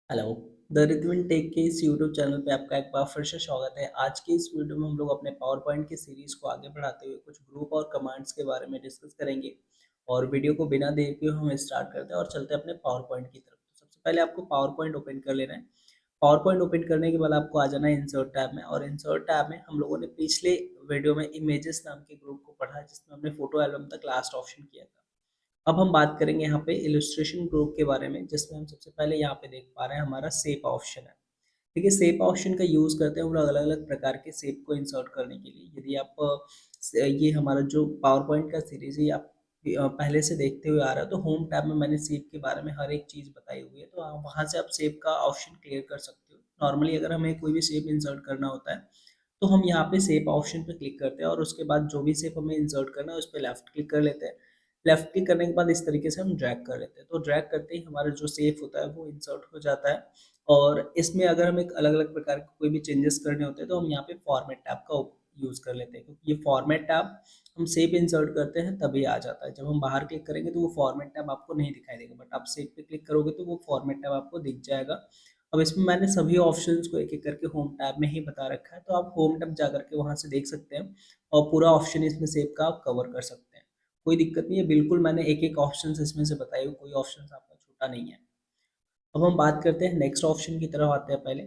Hello. The rhythm take के इस YouTube channel पे आपका एक बार फिर से स्वागत है। आज की इस वीडियो में हम लोग अपने पावर पॉइंट की सीरीज को आगे बढ़ाते हुए कुछ ग्रुप और कमांड्स के बारे में डिस्कस करेंगे। और वीडियो को बिना देर के हम स्टार्ट करते हैं और चलते हैं अपने पावर पॉइंट की तरफ। तो सबसे पहले आपको पावर पॉइंट ओपन कर लेना है। पावर पॉइंट ओपन करने के बाद आपको आ जाना है इंसर्ट टैब में, और इंसर्ट टैब में हम लोगों ने पिछले वीडियो में इमेजेस नाम के ग्रुप को पढ़ा, जिसमें हमने फोटो एल्बम तक लास्ट ऑप्शन किया था। अब हम बात करेंगे यहाँ पे इलस्ट्रेशन ग्रुप के बारे में, जिसमें हम सबसे पहले यहाँ पे देख पा रहे हैं हमारा शेप ऑप्शन है। देखिए, शेप ऑप्शन का यूज़ करते हैं हम लोग अलग अलग प्रकार के शेप को इंसर्ट करने के लिए। यदि आप ये हमारा जो पावर पॉइंट का सीरीज है आप पहले से देखते हुए आ रहा है, तो होम टैब में मैंने शेप के बारे में हर एक चीज़ बताई हुई है, तो आप वहाँ से आप शेप का ऑप्शन क्लियर कर सकते हो। नॉर्मली अगर हमें कोई भी शेप इंसर्ट करना होता है, तो हम यहाँ पे शेप ऑप्शन पे क्लिक करते हैं और उसके बाद जो भी शेप हमें इंसर्ट करना है उस पर लेफ्ट क्लिक कर लेते हैं। लेफ्ट क्लिक करने के बाद इस तरीके से हम ड्रैग कर लेते हैं, तो ड्रैग करते ही हमारा जो शेप होता है वो इंसर्ट हो जाता है। और इसमें अगर हमें अलग-अलग प्रकार के कोई भी चेंजेस करने होते हैं, तो हम यहाँ पे फॉर्मेट टैब का यूज़ कर लेते हैं, क्योंकि ये फॉर्मेट टैब हम शेप इंसर्ट करते हैं तभी आ जाता है। जब हम बाहर क्लिक करेंगे तो वो फॉर्मेट टैब आपको नहीं दिखाई देगा, बट आप शेप पे क्लिक करोगे तो वो फॉर्मेट टैब आपको दिख जाएगा। अब इसमें मैंने सभी ऑप्शंस को एक-एक करके होम टैब में ही बता रखा है, तो आप होम टैब जा करके वहाँ से देख सकते हैं और पूरा ऑप्शन इसमें शेप का आप कवर कर सकते हैं। कोई दिक्कत नहीं है, बिल्कुल मैंने एक-एक ऑप्शंस इसमें से बताए हुए, कोई ऑप्शंस आपका छूटा नहीं है। अब हम बात करते हैं नेक्स्ट ऑप्शन की तरफ आते हैं पहले।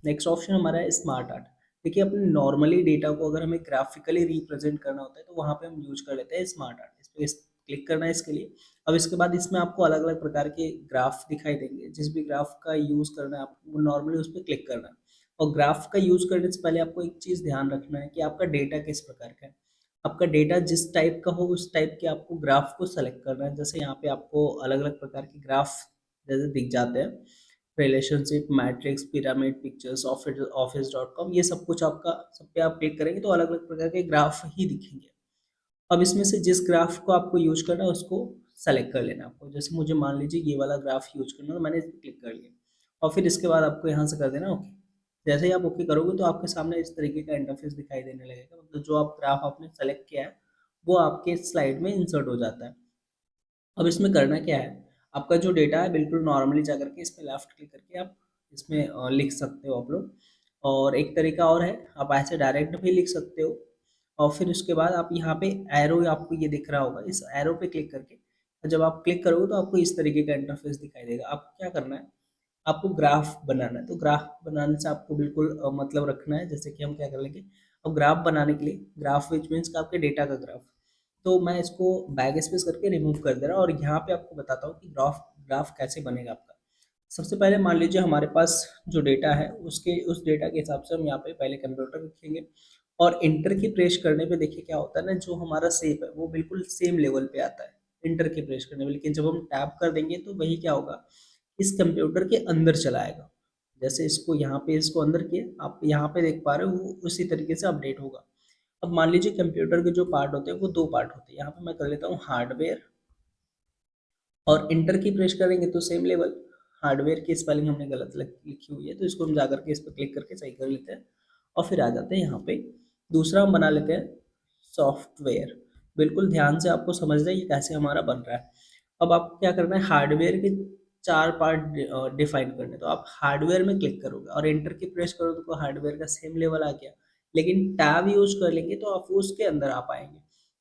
नेक्स्ट ऑप्शन हमारा है स्मार्ट आर्ट। देखिए, अपने नॉर्मली डेटा को अगर हमें ग्राफिकली रिप्रेजेंट करना होता है, तो वहाँ पे हम यूज कर लेते हैं स्मार्ट आर्ट। इस पे क्लिक करना है इसके लिए। अब इसके बाद इसमें आपको अलग अलग प्रकार के ग्राफ दिखाई देंगे। जिस भी ग्राफ का यूज करना है आपको नॉर्मली उस पर क्लिक करना है। और ग्राफ का यूज करने से पहले आपको एक चीज ध्यान रखना है कि आपका डेटा किस प्रकार का है। आपका डेटा जिस टाइप का हो उस टाइप के आपको ग्राफ को सेलेक्ट करना है। जैसे यहाँ पे आपको अलग अलग प्रकार के ग्राफ जैसे दिख जाते हैं, relationship, matrix, pyramid, pictures, office dot com, ये सब कुछ आपका, सब पे आप क्लिक करेंगे तो अलग अलग प्रकार के ग्राफ ही दिखेंगे। अब इसमें से जिस ग्राफ को आपको यूज करना है उसको सेलेक्ट कर लेना है आपको। जैसे मुझे मान लीजिए ये वाला ग्राफ यूज करना है, तो मैंने इस पर क्लिक कर लिया और फिर इसके बाद आपको यहाँ से कर देना ओके। जैसे ही आप ओके करोगे तो आपके सामने इस तरीके का इंटरफेस दिखाई देने लगेगा, मतलब जो आप ग्राफ आपने सेलेक्ट किया है वो आपके स्लाइड में इंसर्ट हो जाता है। अब इसमें करना क्या है, आपका जो डेटा है बिल्कुल नॉर्मली जा करके इस पे लेफ्ट क्लिक करके आप इसमें लिख सकते हो आप लोग। और एक तरीका और है, आप ऐसे डायरेक्ट भी लिख सकते हो। और फिर उसके बाद आप यहाँ पे एरो आपको ये दिख रहा होगा, इस एरो पे क्लिक करके जब आप क्लिक करोगे तो आपको इस तरीके का इंटरफेस दिखाई देगा। आपको क्या करना है, आपको ग्राफ बनाना है। तो ग्राफ बनाने से आपको बिल्कुल मतलब रखना है। जैसे कि हम क्या कर लेंगे, अब ग्राफ बनाने के लिए, ग्राफ विच मीन्स आपके डेटा का ग्राफ, तो मैं इसको बैक स्पेस करके रिमूव कर दे रहा हूँ और यहाँ पे आपको बताता हूँ कि ग्राफ ग्राफ कैसे बनेगा आपका। सबसे पहले मान लीजिए हमारे पास जो डेटा है उसके उस डेटा के हिसाब से हम यहाँ पे पहले कंप्यूटर लिखेंगे। और इंटर की प्रेस करने पे देखिए क्या होता है ना, जो हमारा शेप है वो बिल्कुल सेम लेवल पे आता है इंटर की प्रेस करने में। लेकिन जब हम टैप कर देंगे तो वही क्या होगा, इस कंप्यूटर के अंदर चला आएगा। जैसे इसको यहाँ पे इसको अंदर किए, आप यहाँ पे देख पा रहे हो, वो उसी तरीके से अपडेट होगा। अब मान लीजिए कंप्यूटर के जो पार्ट होते हैं वो दो पार्ट होते हैं। यहाँ पे मैं कर लेता हूँ हार्डवेयर, और इंटर की प्रेस करेंगे तो सेम लेवल। हार्डवेयर की स्पेलिंग हमने गलत लिखी हुई है, तो इसको हम जा करके इस पर क्लिक करके सही कर लेते हैं और फिर आ जाते हैं यहाँ पे। दूसरा हम बना लेते हैं सॉफ्टवेयर। बिल्कुल ध्यान से आपको समझना है ये कैसे हमारा बन रहा है। अब आपको क्या करना है, हार्डवेयर के चार पार्ट डिफाइन करने, तो आप हार्डवेयर में क्लिक करोगे और एंटर की प्रेस करोगे तो हार्डवेयर का सेम लेवल आ गया। लेकिन टैब यूज कर लेंगे तो आप उसके अंदर आ पाएंगे।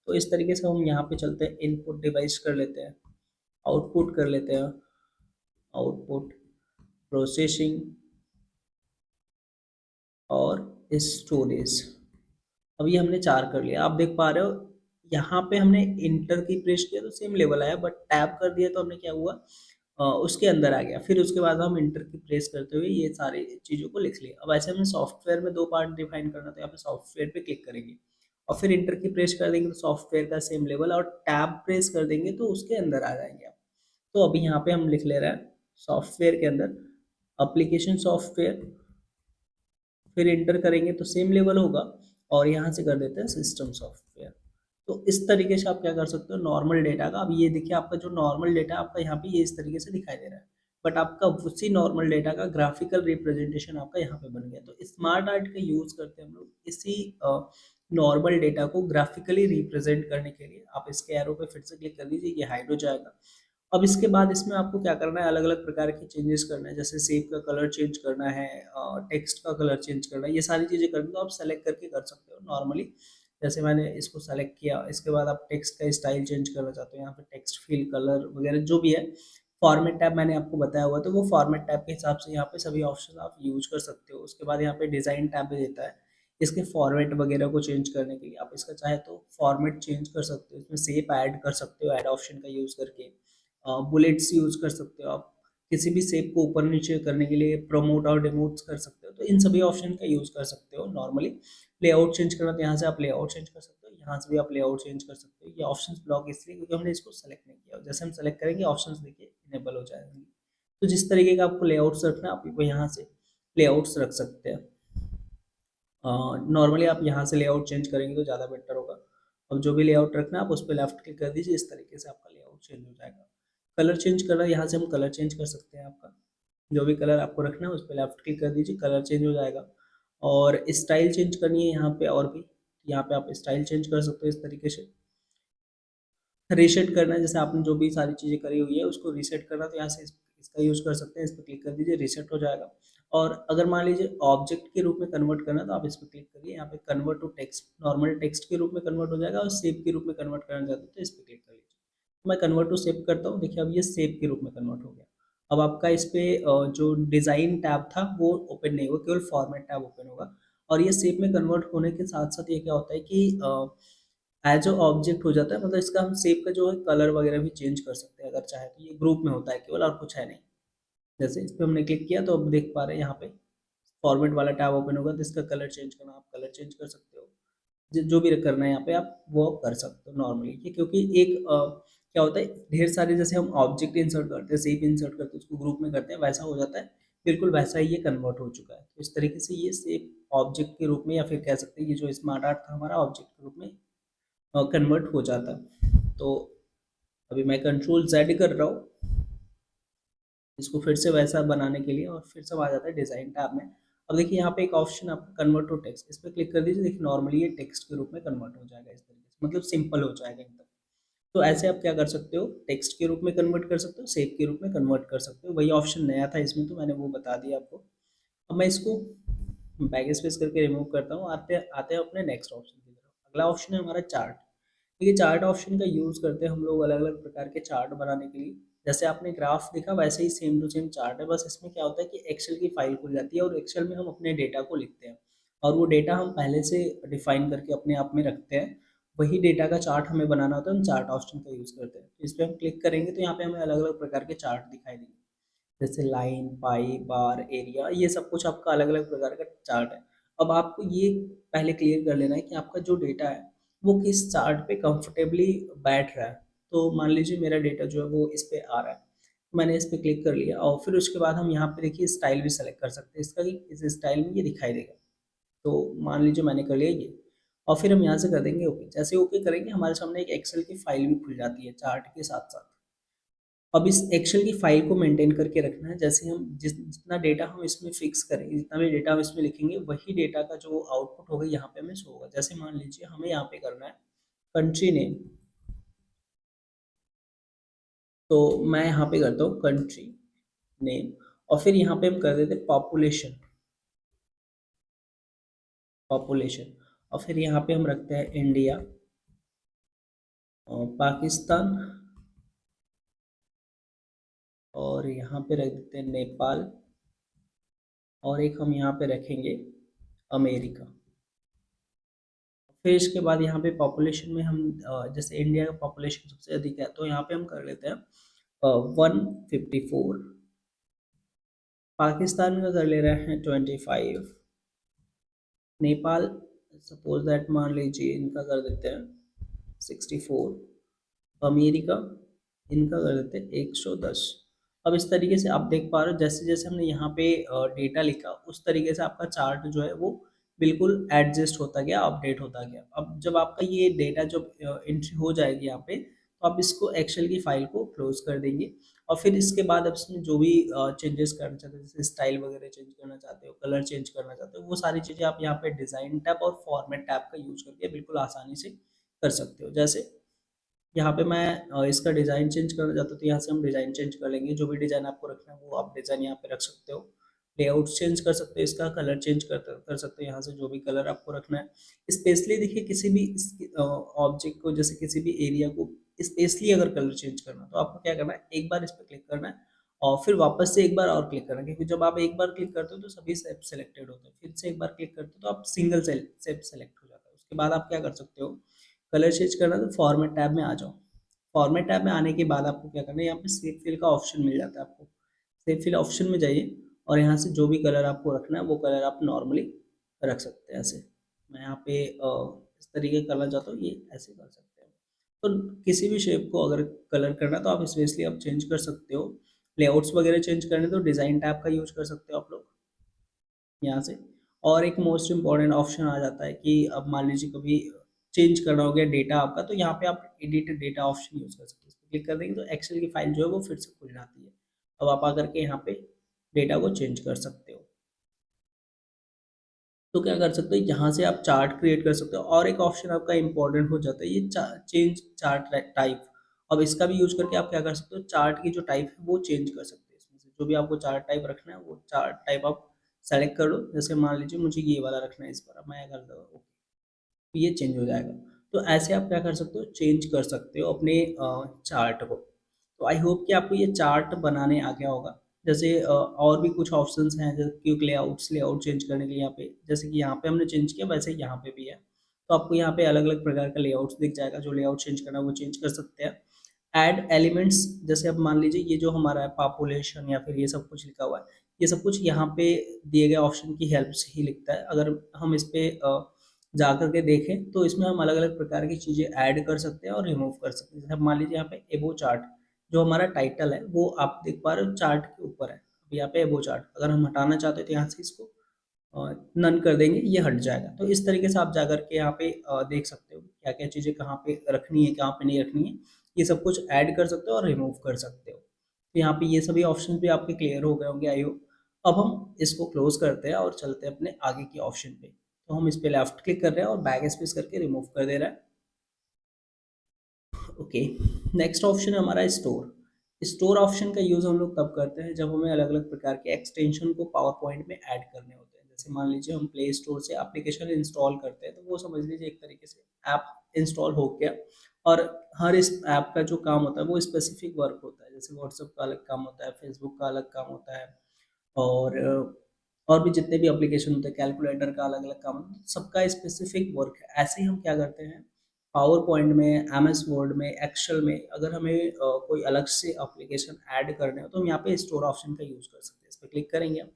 तो इस तरीके से हम यहाँ पे चलते हैं, इनपुट डिवाइस कर लेते हैं, आउटपुट कर लेते हैं, आउटपुट, प्रोसेसिंग और स्टोरेज। अब ये हमने चार कर लिया। आप देख पा रहे हो यहाँ पे हमने इंटर की प्रेस किया तो सेम लेवल आया, बट टैब कर दिया तो हमने क्या हुआ, उसके अंदर आ गया। फिर उसके बाद हम इंटर की प्रेस करते हुए ये सारी चीज़ों को लिख लिया। अब ऐसे हमें सॉफ्टवेयर में दो पार्ट डिफाइन करना, तो यहाँ पे सॉफ्टवेयर पे क्लिक करेंगे और फिर इंटर की प्रेस कर देंगे तो सॉफ्टवेयर का सेम लेवल, और टैब प्रेस कर देंगे तो उसके अंदर आ जाएंगे आप। तो अभी यहाँ पे हम लिख ले रहे हैं सॉफ्टवेयर के अंदर एप्लीकेशन सॉफ्टवेयर, फिर इंटर करेंगे तो सेम लेवल होगा, और यहाँ से कर देते हैं सिस्टम सॉफ्टवेयर। तो इस तरीके से आप क्या कर सकते हो नॉर्मल डेटा का। अब ये देखिए आपका जो नॉर्मल डेटा आपका यहाँ पे ये इस तरीके से दिखाई दे रहा है, बट आपका उसी नॉर्मल डेटा का ग्राफिकल रिप्रेजेंटेशन आपका यहाँ पे बन गया। तो स्मार्ट आर्ट का यूज करते हैं हम लोग इसी नॉर्मल डेटा को ग्राफिकली रिप्रेजेंट करने के लिए। आप इसके एरो पे फिर से क्लिक कर दीजिए, ये हाइड हो जाएगा। अब इसके बाद इसमें आपको क्या करना है, अलग अलग प्रकार के चेंजेस करना है, जैसे शेप का कलर चेंज करना है, टेक्स्ट का कलर चेंज करना है, ये सारी चीज़ें करनी तो आप सेलेक्ट करके कर सकते हो नॉर्मली। जैसे मैंने इसको सेलेक्ट किया, इसके बाद आप टेक्स्ट का स्टाइल चेंज करना चाहते हो, यहाँ पे टेक्स्ट फिल कलर वगैरह जो भी है, फॉर्मेट टैब मैंने आपको बताया हुआ, तो वो फॉर्मेट टैब के हिसाब से यहाँ पे सभी ऑप्शन आप यूज कर सकते हो। उसके बाद यहाँ पे डिज़ाइन टैब भी देता है, इसके फॉर्मेट वगैरह को चेंज करने के लिए आप इसका चाहे तो फॉर्मेट चेंज कर सकते हो, इसमें शेप ऐड कर सकते हो ऐड ऑप्शन का यूज़ करके, बुलेट्स यूज़ कर सकते हो आप, किसी भी शेप को ऊपर नीचे करने के लिए प्रमोट और डिमोट कर सकते हो, तो इन सभी ऑप्शन का यूज़ कर सकते हो नॉर्मली। लेआउट चेंज करना तो यहाँ से आप लेआउट चेंज कर सकते हो, यहाँ से भी आप लेआउट चेंज कर सकते हो। ये ऑप्शंस ब्लॉक इसलिए क्योंकि हमने इसको सेलेक्ट नहीं किया, जैसे हम सेलेक्ट करेंगे ऑप्शंस देखिए इनेबल हो जाएंगे। तो जिस तरीके का आपको लेआउट्स रखना है आप वो यहाँ से लेआउट्स रख सकते हैं। नॉर्मली आप यहाँ से लेआउट चेंज करेंगे तो ज़्यादा बेटर होगा। अब जो भी लेआउट रखना है आप उस पर लेफ्ट क्लिक कर दीजिए, इस तरीके से आपका लेआउट चेंज हो जाएगा। कलर चेंज करना है, यहाँ से हम कलर चेंज कर सकते हैं आपका, जो भी कलर आपको रखना है उस पर लेफ्ट क्लिक कर दीजिए, कलर चेंज हो जाएगा। और स्टाइल चेंज करनी है यहाँ पे, और भी यहाँ पे आप स्टाइल चेंज कर सकते हो इस तरीके से। रीसेट करना है, जैसे आपने जो भी सारी चीज़ें करी हुई है उसको रीसेट करना, तो यहाँ से इसका यूज़ कर सकते हैं, इस पर क्लिक कर दीजिए, रीसेट हो जाएगा। और अगर मान लीजिए ऑब्जेक्ट के रूप में कन्वर्ट करना है तो आप इस पर क्लिक करिए, यहाँ पे convert to text, normal text के रूप में कन्वर्ट हो जाएगा, और शेप के रूप में कन्वर्ट करना चाहते हो तो इस पर क्लिक कर लीजिए। तो मैं कन्वर्ट टू शेप करता हूँ, देखिए अब ये शेप के रूप में कन्वर्ट हो गया। अब आपका इस पे जो डिज़ाइन टैब था वो ओपन नहीं होगा, केवल फॉर्मेट टैब ओपन होगा। और ये शेप में कन्वर्ट होने के साथ साथ ये क्या होता है कि एज अ ऑब्जेक्ट हो जाता है, मतलब इसका हम शेप का जो है कलर वगैरह भी चेंज कर सकते हैं अगर चाहे तो, ये ग्रुप में होता है केवल, और कुछ है नहीं। जैसे इस पे हमने क्लिक किया तो अब देख पा रहे हैं यहाँ पे फॉर्मेट वाला टैब ओपन होगा, तो इसका कलर चेंज करना आप कलर चेंज कर सकते हो, जो भी करना है यहाँ पे आप वो कर सकते हो नॉर्मली। ये क्योंकि एक क्या होता है, ढेर सारे जैसे हम ऑब्जेक्ट इंसर्ट करते हैं, शेप इंसर्ट करते हैं, उसको ग्रुप में करते हैं, वैसा हो जाता है, बिल्कुल वैसा ही ये कन्वर्ट हो चुका है। तो इस तरीके से ये शेप ऑब्जेक्ट के रूप में, या फिर कह सकते हैं ये जो स्मार्ट आर्ट था हमारा ऑब्जेक्ट के रूप में कन्वर्ट हो जाता है। तो अभी मैं कंट्रोल जेड कर रहा हूँ इसको फिर से वैसा बनाने के लिए, और फिर से आ जाता है डिज़ाइन टैब में। अब देखिए यहाँ पे एक ऑप्शन आपका कन्वर्ट टू टेक्स्ट, इस पर क्लिक कर दीजिए, देखिए नॉर्मली ये टेक्स्ट के रूप में कन्वर्ट हो जाएगा इस तरीके से, मतलब सिंपल हो जाएगा एकदम। तो ऐसे आप क्या कर सकते हो, टेक्स्ट के रूप में कन्वर्ट कर सकते हो, शेप के रूप में कन्वर्ट कर सकते हो, वही ऑप्शन नया था इसमें तो मैंने वो बता दिया आपको। अब मैं इसको बैक स्पेस करके रिमूव करता हूँ, आते आते हैं अपने नेक्स्ट ऑप्शन की तरफ। अगला ऑप्शन है हमारा चार्ट। देखिए चार्ट ऑप्शन का यूज़ करते हैं हम लोग अलग अलग प्रकार के चार्ट बनाने के लिए। जैसे आपने ग्राफ देखा वैसे ही सेम टू सेम चार्ट है, बस इसमें क्या होता है कि एक्सेल की फाइल खुल जाती है और एक्सेल में हम अपने डेटा को लिखते हैं, और वो डेटा हम पहले से डिफाइन करके अपने आप में रखते हैं। वही डेटा का चार्ट हमें बनाना होता है, हम चार्ट ऑप्शन का यूज़ करते हैं। तो इस पर हम क्लिक करेंगे तो यहाँ पे हमें अलग अलग प्रकार के चार्ट दिखाई देंगे, जैसे लाइन, पाई, बार, एरिया, ये सब कुछ आपका अलग अलग प्रकार का चार्ट है। अब आपको ये पहले क्लियर कर लेना है कि आपका जो डेटा है वो किस चार्ट पे कंफर्टेबली बैठ रहा है। तो मान लीजिए मेरा डेटा जो है वो इस पे आ रहा है, तो मैंने इस पे क्लिक कर लिया, और फिर उसके बाद हम यहाँ पे देखिए स्टाइल भी सेलेक्ट कर सकते हैं इसका, कि इस स्टाइल में ये दिखाई देगा। तो मान लीजिए मैंने कर लिया ये, और फिर हम यहाँ से कर देंगे ओके। जैसे ओके करेंगे हमारे सामने एक एक्सेल की फाइल भी खुल जाती है चार्ट के साथ साथ। अब इस एक्सेल की फाइल को मेंटेन करके रखना है, जैसे हम जितना डेटा हम इसमें फिक्स करेंगे, जितना भी डेटा हम इसमें लिखेंगे, वही डेटा का जो आउटपुट होगा यहाँ पे हमें शो होगा। जैसे मान लीजिए हमें यहाँ पे करना है कंट्री नेम, तो मैं यहाँ पे करता हूँ कंट्री नेम, और फिर यहाँ पे हम कर देते हैं पॉपुलेशन, पॉपुलेशन, और फिर यहाँ पे हम रखते हैं इंडिया, और पाकिस्तान, और यहाँ पे रख देते हैं नेपाल, और एक हम यहाँ पे रखेंगे अमेरिका। फिर इसके बाद यहाँ पे पॉपुलेशन में हम जैसे इंडिया का पॉपुलेशन सबसे अधिक है तो यहाँ पे हम कर लेते हैं 154, पाकिस्तान का कर ले रहे हैं 25, नेपाल सपोज दैट मान लीजिए इनका कर देते हैं 64, अमेरिका इनका कर देते हैं 110। अब इस तरीके से आप देख पा रहे हो जैसे जैसे हमने यहाँ पे डेटा लिखा उस तरीके से आपका चार्ट जो है वो बिल्कुल एडजस्ट होता गया, अपडेट होता गया। अब जब आपका ये डेटा जब एंट्री हो जाएगी यहाँ पे, तो आप इसको एक्सेल की फाइल को क्लोज कर देंगे, और फिर इसके बाद आप इसमें जो भी चेंजेस करना चाहते हो, जैसे स्टाइल वगैरह चेंज करना चाहते हो, कलर चेंज करना चाहते हो, वो सारी चीज़ें आप यहाँ पे डिज़ाइन टैब और फॉर्मेट टैब का यूज करके बिल्कुल आसानी से कर सकते हो। जैसे यहाँ पे मैं इसका डिज़ाइन चेंज करना चाहता हूँ, तो यहाँ से हम डिज़ाइन चेंज कर लेंगे। जो भी डिज़ाइन आपको रखना है वो आप डिज़ाइन यहाँ पे रख सकते हो। लेआउट चेंज कर सकते हो, इसका कलर चेंज कर सकते हो यहाँ से, जो भी कलर आपको रखना है। स्पेशली देखिए, किसी भी ऑब्जेक्ट को, जैसे किसी भी एरिया को स्पेशली अगर कलर चेंज करना है, तो आपको क्या करना है, एक बार इस पर क्लिक करना है और फिर वापस से एक बार और क्लिक करना है, क्योंकि जब आप एक बार क्लिक करते हो तो सभी सेप सेलेक्टेड होते हैं, फिर से एक बार क्लिक करते हो तो आप सिंगल सेप सेलेक्ट हो जाता है। उसके बाद आप क्या कर सकते हो, कलर चेंज करना है तो फॉर्मेट टैब में आ जाओ। फॉर्मेट टैब में आने के बाद आपको क्या करना है, यहाँ पे सेव फिल का ऑप्शन मिल जाता है आपको। सेव फिल ऑप्शन में जाइए और यहाँ से जो भी कलर आपको रखना है वो कलर आप नॉर्मली रख सकते हैं ऐसे। मैं यहाँ पे इस तरीके का करना चाहता हूँ, ये ऐसे कर सकते हैं। तो किसी भी शेप को अगर कलर करना है तो आप स्पेशली आप चेंज कर सकते हो। लेआउट्स वगैरह चेंज करने तो डिज़ाइन टैब का यूज कर सकते हो आप लोग यहाँ से। और एक मोस्ट इम्पॉर्टेंट ऑप्शन आ जाता है कि अब मान लीजिए कभी चेंज करना हो गया डेटा आपका, तो यहाँ पे आप एडिट डेटा ऑप्शन यूज कर सकते हैं। इस पर क्लिक कर देंगे तो एक्सेल की फाइल जो है वो फिर से खुल जाती है। अब आप आकर के यहाँ पे डेटा को चेंज कर सकते हो। तो क्या कर सकते हो, यहाँ से आप चार्ट क्रिएट कर सकते हो। और एक ऑप्शन आपका इंपॉर्टेंट हो जाता है, ये चेंज चार्ट टाइप। अब इसका भी यूज करके आप क्या कर सकते हो, चार्ट की जो टाइप है वो चेंज कर सकते हो। इसमें से जो भी आपको चार्ट टाइप रखना है वो चार्ट टाइप आप सेलेक्ट कर लो। जैसे मान लीजिए मुझे ये वाला रखना है, इस पर अब मैं कर दूँगा, तो ये चेंज हो जाएगा। तो ऐसे आप क्या कर सकते हो, चेंज कर सकते हो अपने चार्ट को। तो आई होप कि आपको ये चार्ट बनाने आ गया होगा। जैसे और भी कुछ ऑप्शंस हैं, जैसे क्विक लेआउट चेंज करने के लिए यहाँ पे, जैसे कि यहाँ पे हमने चेंज किया वैसे यहाँ पे भी है। तो आपको यहाँ पे अलग अलग प्रकार का लेआउट्स दिख जाएगा, जो लेआउट चेंज करना है वो चेंज कर सकते हैं। ऐड एलिमेंट्स, जैसे अब मान लीजिए ये जो हमारा है पॉपुलेशन या फिर ये सब कुछ लिखा हुआ है, ये सब कुछ यहाँ पे दिए गए ऑप्शन की हेल्प से ही लिखता है। अगर हम इस पे जा कर के देखें तो इसमें हम अलग अलग प्रकार की चीज़ें ऐड कर सकते हैं और रिमूव कर सकते हैं। जैसे अब मान लीजिए यहाँ पे एबो चार्ट, जो हमारा टाइटल है वो आप देख पा रहे हो चार्ट के ऊपर है। अब यहाँ पे एबो चार्ट अगर हम हटाना चाहते हैं तो यहाँ से इसको नन कर देंगे, ये हट जाएगा। तो इस तरीके से आप जाकर के यहाँ पे देख सकते हो क्या क्या चीज़ें कहाँ पे रखनी है, कहाँ पे नहीं रखनी है। ये सब कुछ ऐड कर सकते हो और रिमूव कर सकते हो। तो यहाँ पे ये सभी ऑप्शन भी आपके क्लियर हो गए होंगे आई होप। अब हम इसको क्लोज करते हैं और चलते हैं अपने आगे की ऑप्शन पे। तो हम इस पे लेफ्ट क्लिक कर रहे हैं और बैक स्पेस करके रिमूव कर दे रहा है। ओके, नेक्स्ट ऑप्शन है हमारा स्टोर। स्टोर ऑप्शन का यूज़ हम लोग तब करते हैं जब हमें अलग अलग प्रकार के एक्सटेंशन को पावर पॉइंट में ऐड करने होते हैं। जैसे मान लीजिए हम प्ले स्टोर से एप्लीकेशन इंस्टॉल करते हैं, तो वो समझ लीजिए एक तरीके से ऐप इंस्टॉल हो गया। और हर इस ऐप का जो काम होता है वो स्पेसिफिक वर्क होता है। जैसे व्हाट्सएप का अलग काम होता है, फेसबुक का अलग काम होता है, और और भी जितने भी एप्लीकेशन होते हैं, कैलकुलेटर का अलग अलग काम होता है, सबका स्पेसिफिक वर्क है। ऐसे ही हम क्या करते हैं, पावर पॉइंट में, एम एस वर्ड में, एक्सेल में अगर हमें कोई अलग से एप्लीकेशन ऐड करने हो तो हम यहाँ पे स्टोर ऑप्शन का यूज़ कर सकते हैं। इस पर क्लिक करेंगे हम।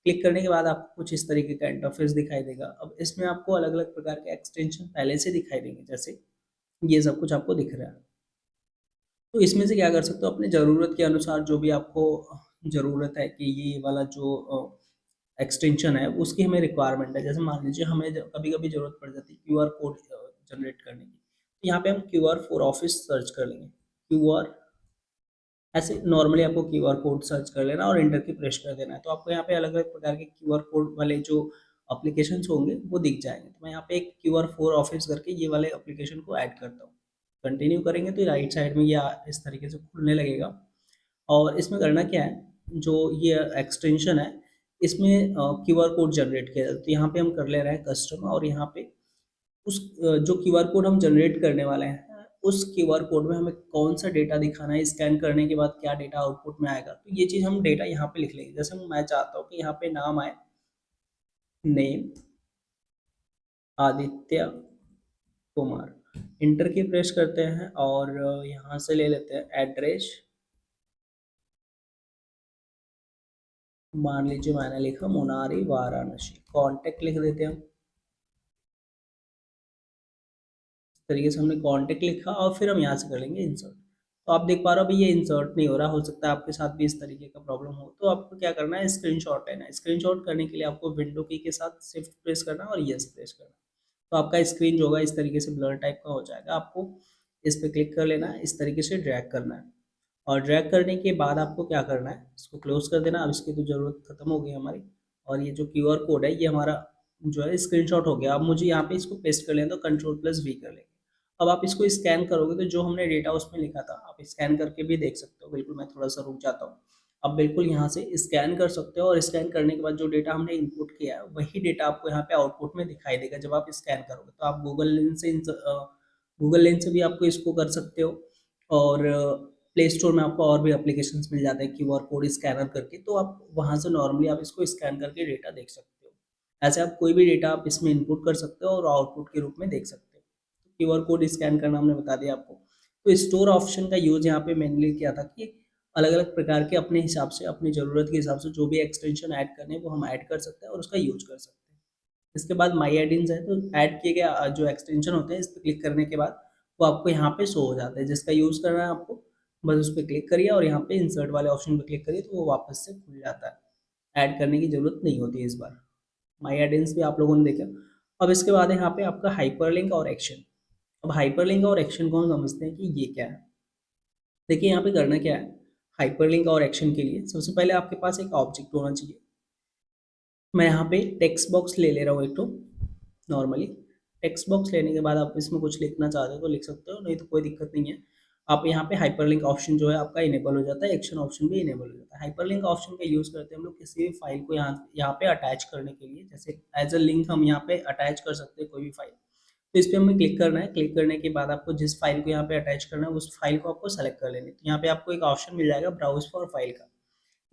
क्लिक करने के बाद आपको कुछ इस तरीके का इंटरफेस दिखाई देगा। अब इसमें आपको अलग अलग प्रकार के एक्सटेंशन पहले से दिखाई देंगे, जैसे ये सब कुछ आपको दिख रहा है। तो इसमें से क्या कर सकते हो, अपने ज़रूरत के अनुसार जो भी आपको ज़रूरत है कि ये वाला जो एक्सटेंशन है उसकी हमें रिक्वायरमेंट है। जैसे मान लीजिए हमें कभी कभी ज़रूरत पड़ जाती है क्यूआर कोड जनरेट करने की, तो यहाँ पे हम क्यूआर फॉर ऑफिस सर्च कर लेंगे। क्यूआर, ऐसे नॉर्मली आपको क्यूआर कोड सर्च कर लेना और इंटर की प्रेस कर देना है। तो आपको यहाँ पे अलग अलग प्रकार के क्यूआर कोड वाले जो एप्लीकेशंस होंगे वो दिख जाएंगे। तो मैं यहाँ पे एक क्यूआर फॉर ऑफिस करके ये वाले एप्लीकेशन को ऐड करता हूँ। कंटिन्यू करेंगे तो राइट साइड में ये इस तरीके से खुलने लगेगा। और इसमें करना क्या है, जो ये एक्सटेंशन है इसमें क्यूआर कोड जनरेट किया जाता है। तो यहाँ पे हम कर ले रहे हैं कस्टम, और यहाँ पे उस जो क्यूआर कोड हम जनरेट करने वाले हैं, उस क्यूआर कोड में हमें कौन सा डेटा दिखाना है, स्कैन करने के बाद क्या डेटा आउटपुट में आएगा, तो ये चीज़ हम डेटा यहाँ पे लिख लेंगे। जैसे मैं चाहता हूँ कि यहाँ पे नाम आए नेम आदित्य कुमार, इंटर की प्रेस करते हैं और यहाँ से ले लेते हैं एड्रेस। मान लीजिए मैंने लिखा मुनारी वाराणसी, कांटेक्ट लिख देते हैं हम। इस तरीके से हमने कांटेक्ट लिखा और फिर हम यहाँ से कर लेंगे इंसर्ट। तो आप देख पा रहे हो भाई ये इंसर्ट नहीं हो रहा। हो सकता है आपके साथ भी इस तरीके का प्रॉब्लम हो। तो आपको क्या करना है, स्क्रीनशॉट लेना है। स्क्रीनशॉट करने के लिए आपको विंडो की के साथ शिफ्ट प्रेस करना है और यस प्रेस करना है। तो आपका स्क्रीन जो होगा इस तरीके से ब्लर टाइप का हो जाएगा। आपको इस पर क्लिक कर लेना है, इस तरीके से ड्रैग करना है। और ड्रैग करने के बाद आपको क्या करना है, इसको क्लोज कर देना। अब इसकी तो ज़रूरत खत्म हो गई हमारी। और ये जो क्यूआर कोड है ये हमारा जो है स्क्रीनशॉट हो गया। अब मुझे यहाँ पे इसको पेस्ट कर लेना, तो कंट्रोल प्लस वी कर लेंगे। अब आप इसको स्कैन करोगे तो जो हमने डेटा उसमें लिखा था आप स्कैन करके भी देख सकते हो। बिल्कुल मैं थोड़ा सा रुक जाता हूँ। आप बिल्कुल यहाँ से स्कैन कर सकते हो और स्कैन करने के बाद जो डेटा हमने इनपुट किया है वही डेटा आपको यहाँ पे आउटपुट में दिखाई देगा जब आप स्कैन करोगे। तो आप गूगल लेंस से भी आपको इसको कर सकते हो। और प्ले स्टोर में आपको और भी एप्लीकेशंस मिल जाते हैं क्यूआर कोड स्कैनर करके, तो आप वहाँ से नॉर्मली आप इसको स्कैन करके डेटा देख सकते हो। ऐसे आप कोई भी डेटा आप इसमें इनपुट कर सकते हो और आउटपुट के रूप में देख सकते हो। क्यूआर कोड स्कैन करना हमने बता दिया आपको। तो स्टोर ऑप्शन का यूज़ यहाँ पे मेनली किया था कि अलग अलग प्रकार के अपने हिसाब से अपनी ज़रूरत के हिसाब से जो भी एक्सटेंशन ऐड करने हैं वो हम ऐड कर सकते हैं और उसका यूज कर सकते हैं। इसके बाद माई एडिंग्स है, तो ऐड किए गए जो एक्सटेंशन होते हैं इस पर क्लिक करने के बाद वो आपको यहाँ पे शो हो जाता है। जिसका यूज़ करना है आपको बस उस पर क्लिक करिए और यहाँ पे इंसर्ट वाले ऑप्शन पे क्लिक करिए तो वो वापस से खुल जाता है। ऐड करने की जरूरत नहीं होती है इस बार। माई एडिंग्स भी आप लोगों ने देखा। अब इसके बाद है यहाँ पे आपका हाइपरलिंक और एक्शन। अब हाइपरलिंक और एक्शन को हम समझते हैं कि ये क्या है। देखिए यहाँ पे करना क्या है। हाइपरलिंक और एक्शन के लिए सबसे पहले आपके पास एक ऑब्जेक्ट होना चाहिए। मैं यहाँ पे टेक्स्ट बॉक्स ले ले रहा हूँ एक तो नॉर्मली। टेक्स्ट बॉक्स लेने के बाद आप इसमें कुछ लिखना चाहते हो तो लिख सकते हो, नहीं तो कोई दिक्कत नहीं है। आप यहाँ पे हाइपरलिंक ऑप्शन जो है आपका इनेबल हो जाता है, एक्शन ऑप्शन भी इनेबल हो जाता है। हाइपरलिंक ऑप्शन का यूज़ करते हैं हम लोग किसी भी फाइल को यहाँ यहाँ पे अटैच करने के लिए। जैसे एज अ लिंक हम यहाँ पे अटैच कर सकते हैं कोई भी फाइल। तो इस पर हमें क्लिक करना है। क्लिक करने के बाद आपको जिस फाइल को यहाँ पे अटैच करना है उस फाइल को आपको सेलेक्ट कर लेनी है। तो यहाँ पे आपको एक ऑप्शन मिल जाएगा ब्राउज फॉर फाइल का।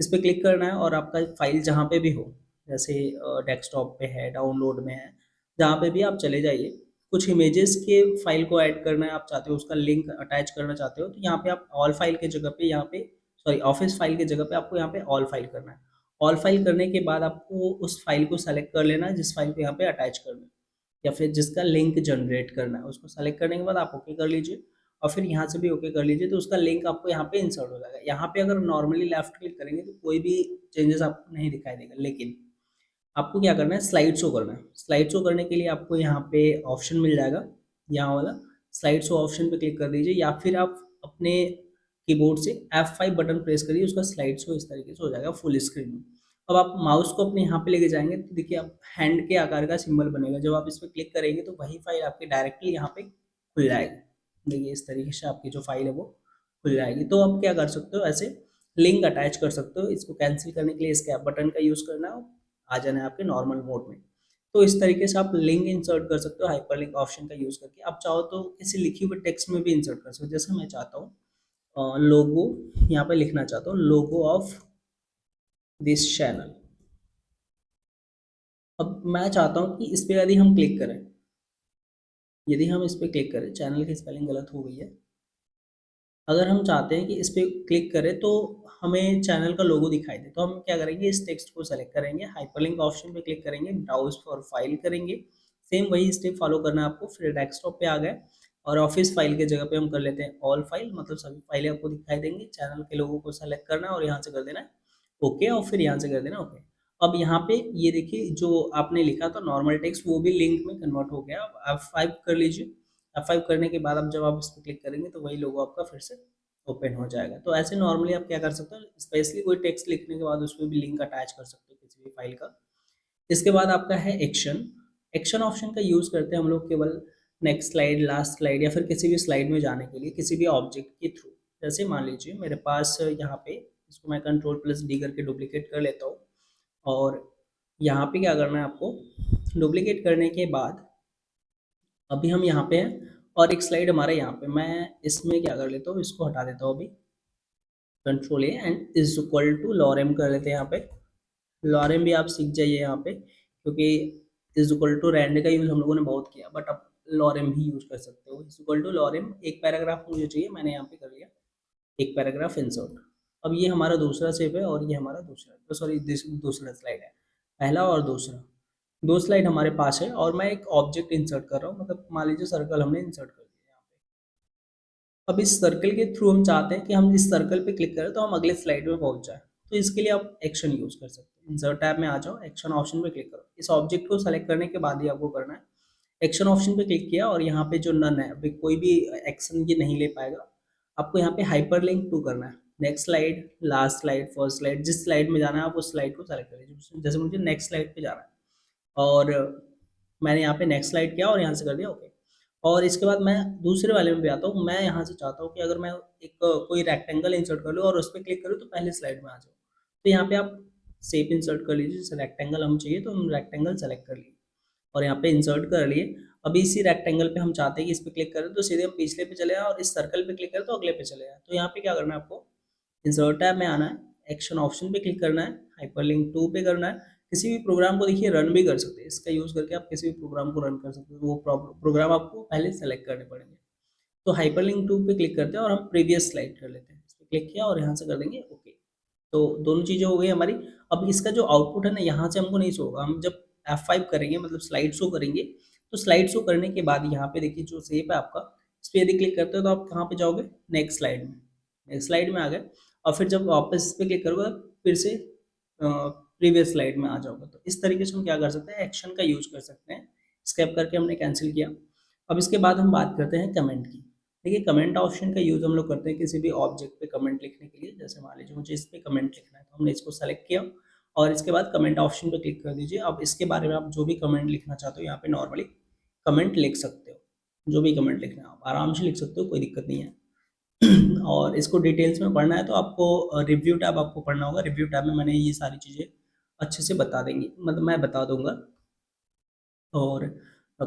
इस पे क्लिक करना है और आपका फाइल जहाँ पे भी हो, जैसे डेस्कटॉप पे है, डाउनलोड में है, जहाँ पे भी आप चले जाइए। कुछ इमेजेस के फाइल को ऐड करना है आप चाहते हो, उसका लिंक अटैच करना चाहते हो, तो यहाँ पे आप ऑल फाइल के जगह पे यहाँ पे सॉरी ऑफिस फाइल की जगह पे आपको यहाँ पे ऑल फाइल करना है। ऑल फाइल करने के बाद आपको उस फाइल को सेलेक्ट कर लेना है जिस फाइल को यहाँ पे अटैच करना है या फिर जिसका लिंक जनरेट करना है। उसको सेलेक्ट करने के बाद आप ओके कर लीजिए और फिर यहाँ से भी ओके कर लीजिए तो उसका लिंक आपको यहाँ पे इंसर्ट हो जाएगा। यहाँ पे अगर नॉर्मली लेफ्ट क्लिक करेंगे तो कोई भी चेंजेस आपको नहीं दिखाई देगा, लेकिन आपको क्या करना है, स्लाइड शो करना है। स्लाइड शो करने के लिए आपको यहाँ पे ऑप्शन मिल जाएगा, यहाँ वाला स्लाइड शो ऑप्शन पे क्लिक कर दीजिए या फिर आप अपने कीबोर्ड से F5 बटन प्रेस करिए, उसका स्लाइड शो इस तरीके से हो जाएगा फुल स्क्रीन में। अब आप माउस को अपने यहाँ पे लेके जाएंगे तो देखिए आप हैंड के आकार का सिंबल बनेगा। जब आप इस पर क्लिक करेंगे तो वही फाइल आपकी डायरेक्टली यहाँ पे खुल जाएगी। देखिए इस तरीके से आपकी जो फाइल है वो खुल जाएगी। तो आप क्या कर सकते हो, ऐसे लिंक अटैच कर सकते हो। इसको कैंसिल करने के लिए स्कैप बटन का यूज़ करना है, आ जाना है आपके नॉर्मल मोड में। तो इस तरीके से आप लिंक इंसर्ट कर सकते हो हाइपरलिंक ऑप्शन का यूज़ करके। आप चाहो तो किसी लिखी हुई टेक्स्ट में भी इंसर्ट कर सकते हो। जैसे मैं चाहता हूँ लोगो, यहाँ पे लिखना चाहता हूँ लोगो ऑफ दिस चैनल। अब मैं चाहता हूँ कि इस पे यदि हम क्लिक करें, यदि हम इस पे क्लिक करें, चैनल की स्पेलिंग गलत हो गई है। अगर हम चाहते हैं कि इस पे क्लिक करें तो हमें चैनल का लोगो दिखाई दे, तो हम क्या करेंगे, इस टेक्स्ट को सेलेक्ट करेंगे, हाइपरलिंक ऑप्शन पे क्लिक करेंगे, ब्राउज फॉर फाइल करेंगे। सेम वही स्टेप फॉलो करना है आपको। फिर डेस्कटॉप पे आ गए और ऑफिस फाइल के जगह पे हम कर लेते हैं ऑल फाइल, मतलब सभी फाइलें आपको दिखाई देंगी। चैनल के लोगो को सेलेक्ट करना है और यहाँ से कर देना है ओके और फिर यहाँ से कर देना ओके। अब यहाँ पे ये देखिए जो आपने लिखा था नॉर्मल टेक्स्ट वो भी लिंक में कन्वर्ट हो गया। अब F5 कर लीजिए। F5 करने के बाद अब जब आप इस पर क्लिक करेंगे तो वही लोगो आपका फिर से ओपन हो जाएगा। तो ऐसे नॉर्मली आप क्या कर सकते हो, स्पेशली कोई टेक्स्ट लिखने के बाद उसमें भी लिंक अटैच कर सकते हो किसी भी फाइल का। इसके बाद आपका है एक्शन। एक्शन ऑप्शन का यूज़ करते हैं हम लोग केवल नेक्स्ट स्लाइड, लास्ट स्लाइड या फिर किसी भी स्लाइड में जाने के लिए किसी भी ऑब्जेक्ट के थ्रू। जैसे मान लीजिए मेरे पास यहाँ पे, इसको मैं कंट्रोल+D करके डुप्लीकेट कर लेता हूँ और यहाँ पे क्या करना है आपको, डुप्लीकेट करने के बाद अभी हम यहाँ पे हैं और एक स्लाइड हमारे यहाँ पे, मैं इसमें क्या कर लेता हूँ, इसको हटा देता हूँ अभी, control A and is equal to lorem कर लेते हैं यहाँ पे। लॉरेम भी आप सीख जाइए यहाँ पे, क्योंकि इज इक्वल टू रैंड का यूज़ हम लोगों ने बहुत किया, बट अब लॉरेम भी यूज़ कर सकते हो। इज इक्वल टू लॉरेम, एक पैराग्राफ मुझे चाहिए, मैंने यहाँ पे कर लिया एक पैराग्राफ इंसर्ट। अब ये हमारा दूसरा स्टेप है और ये हमारा दूसरा, सॉरी दूसरा स्लाइड है, पहला और दूसरा, दो स्लाइड हमारे पास है और मैं एक ऑब्जेक्ट इंसर्ट कर रहा हूँ। मतलब मान लीजिए सर्कल हमने इंसर्ट कर दिया यहाँ पे। अब इस सर्कल के थ्रू हम चाहते हैं कि हम इस सर्कल पे क्लिक करें तो हम अगले स्लाइड में पहुंच जाए। तो इसके लिए आप एक्शन यूज कर सकते हैं। इंसर्ट टैब में आ जाओ, एक्शन ऑप्शन पे क्लिक करो। इस ऑब्जेक्ट को सेलेक्ट करने के बाद ही आपको करना है, एक्शन ऑप्शन पे क्लिक किया और यहाँ पे जो नन है, अभी कोई भी एक्शन ये नहीं ले पाएगा। आपको यहाँ पे हाइपर लिंक टू करना है, next slide, last slide, first slide, जिस स्लाइड में जाना है आप उस स्लाइड को सेलेक्ट कर लीजिए। जैसे मुझे नेक्स्ट स्लाइड पे जाना है और मैंने यहाँ पे नेक्स्ट स्लाइड किया और यहाँ से कर दिया ओके। और इसके बाद मैं दूसरे वाले में भी आता हूँ। मैं यहाँ से चाहता हूँ कि अगर मैं एक कोई रेक्टेंगल इंसर्ट कर लूँ और उस पे क्लिक करूँ तो पहले स्लाइड में आ जाऊँ। तो यहाँ पे आप शेप इंसर्ट कर लीजिए, जैसे रेक्टेंगल हम चाहिए तो हम रेक्टेंगल सेलेक्ट कर लिए और यहाँ पे इंसर्ट कर लिए। अभी इसी रेक्टेंगल पे हम चाहते हैं कि इस पे क्लिक करें तो सीधे हम पिछले पे चले जाएं और इस सर्कल पे क्लिक करें तो अगले पे चले जाएं। तो यहाँ पे क्या करना है आपको, इंसर्ट टैब में आना है, एक्शन ऑप्शन पे क्लिक करना है, हाइपरलिंक टू पे करना है। किसी भी प्रोग्राम को देखिए रन भी कर सकते हैं, इसका यूज करके आप किसी भी प्रोग्राम को रन कर सकते हो। वो प्रोग्राम आपको पहले सेलेक्ट करने पड़ेंगे। तो हाइपरलिंक टू पे क्लिक करते हैं और हम प्रीवियस स्लाइड कर लेते हैं। इस पे क्लिक किया और यहाँ से कर देंगे ओके। तो दोनों चीज़ें हो गई हमारी। अब इसका जो आउटपुट है ना, यहाँ से हमको नहीं शो होगा। हम जब F5 करेंगे मतलब स्लाइड शो करेंगे, तो स्लाइड शो करने के बाद यहाँ पे देखिए जो शेप है आपका, इस पे यदि क्लिक करते हो तो आप कहाँ पे जाओगे, नेक्स्ट स्लाइड में। नेक्स्ट स्लाइड में आ गए और फिर जब वापस इस पे क्लिक करोगे फिर से प्रीवियस स्लाइड में आ जाओगे। तो इस तरीके से हम क्या कर सकते हैं, एक्शन का यूज कर सकते हैं। स्केप करके हमने कैंसिल किया। अब इसके बाद हम बात करते हैं कमेंट की। देखिए कमेंट ऑप्शन का यूज़ हम लोग करते हैं किसी भी ऑब्जेक्ट पे कमेंट लिखने के लिए। जैसे मान लीजिए मुझे इस पे कमेंट लिखना है, तो हमने इसको सेलेक्ट किया और इसके बाद कमेंट ऑप्शन पे क्लिक कर दीजिए। अब इसके बारे में आप जो भी कमेंट लिखना चाहते हो यहाँ पे नॉर्मली कमेंट लिख सकते हो। जो भी कमेंट लिखना है आप आराम से लिख सकते हो, कोई दिक्कत नहीं है। और इसको डिटेल्स में पढ़ना है तो आपको रिव्यू टैब आपको पढ़ना होगा। रिव्यू टैब में मैंने ये सारी चीज़ें अच्छे से बता देंगी, मतलब मैं बता दूंगा। और